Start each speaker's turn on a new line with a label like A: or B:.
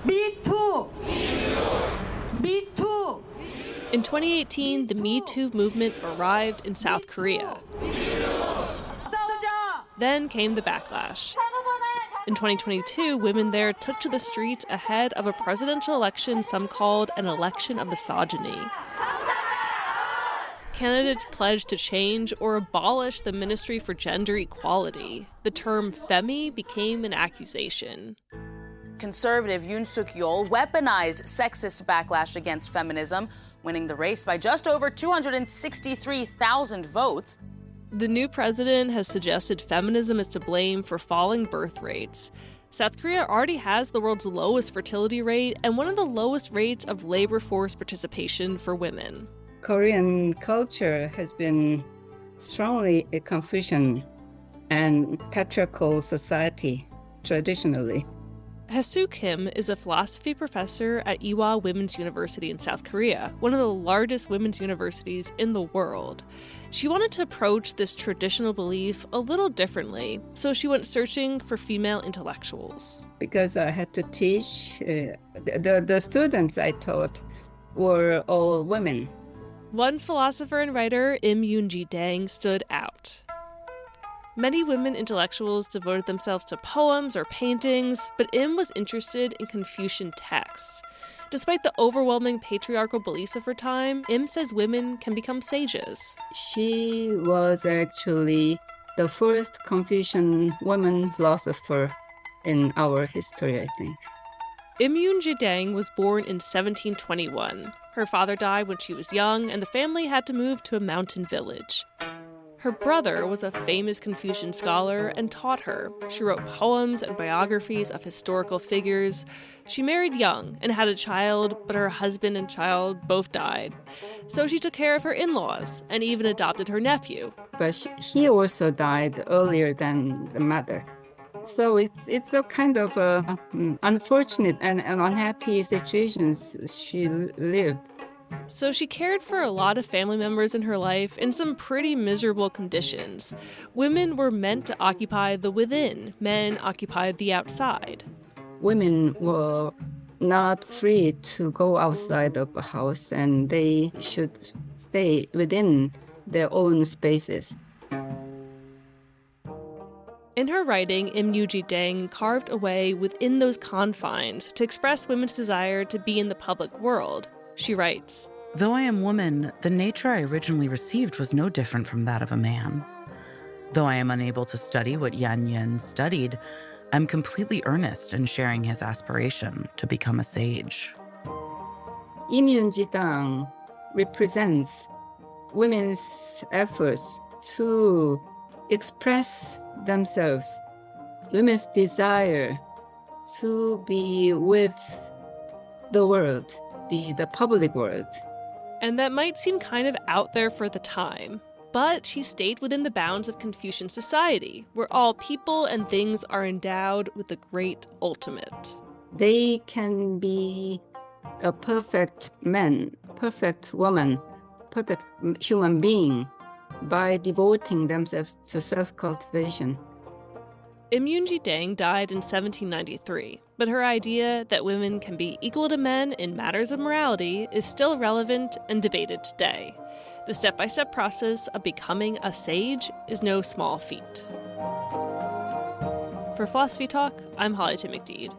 A: Me too. Me too.
B: In 2018, the Me Too movement arrived in South Korea. Then came the backlash. In 2022, women there took to the streets ahead of a presidential election some called an election of misogyny. Candidates pledged to change or abolish the Ministry for Gender Equality. The term femi became an accusation.
C: Conservative Yoon Suk-yeol weaponized sexist backlash against feminism, winning the race by just over 263,000 votes.
B: The new president has suggested feminism is to blame for falling birth rates. South Korea already has the world's lowest fertility rate and one of the lowest rates of labor force participation for women.
D: Korean culture has been strongly a Confucian and patriarchal society traditionally.
B: Haesoo Kim is a philosophy professor at Ewha Women's University in South Korea, one of the largest women's universities in the world. She wanted to approach this traditional belief a little differently, so she went searching for female intellectuals.
D: Because I had to teach, the students I taught were all women.
B: One philosopher and writer, Yunjidang, stood out. Many women intellectuals devoted themselves to poems or paintings, but Im was interested in Confucian texts. Despite the overwhelming patriarchal beliefs of her time, Im says women can become sages.
D: She was actually the first Confucian woman philosopher in our history, I think.
B: Im Yunjidang was born in 1721. Her father died when she was young, and the family had to move to a mountain village. Her brother was a famous Confucian scholar and taught her. She wrote poems and biographies of historical figures. She married young and had a child, but her husband and child both died. So she took care of her in-laws and even adopted her nephew.
D: But he also died earlier than the mother. So it's a kind of unfortunate and unhappy situations she lived.
B: So she cared for a lot of family members in her life in some pretty miserable conditions. Women were meant to occupy the within, men occupied the outside.
D: Women were not free to go outside of the house, and they should stay within their own spaces.
B: In her writing, Im Yunjidang carved a way within those confines to express women's desire to be in the public world. She writes,
E: "Though I am woman, the nature I originally received was no different from that of a man. Though I am unable to study what Yan Yan studied, I'm completely earnest in sharing his aspiration to become a sage."
D: Im Yunjidang represents women's efforts to express themselves, women's desire to be with the world, the public world.
B: And that might seem kind of out there for the time, but she stayed within the bounds of Confucian society, where all people and things are endowed with the great ultimate.
D: They can be a perfect man, perfect woman, perfect human being by devoting themselves to self-cultivation.
B: Im Yunjidang died in 1793, but her idea that women can be equal to men in matters of morality is still relevant and debated today. The step-by-step process of becoming a sage is no small feat. For Philosophy Talk, I'm Holly McDede.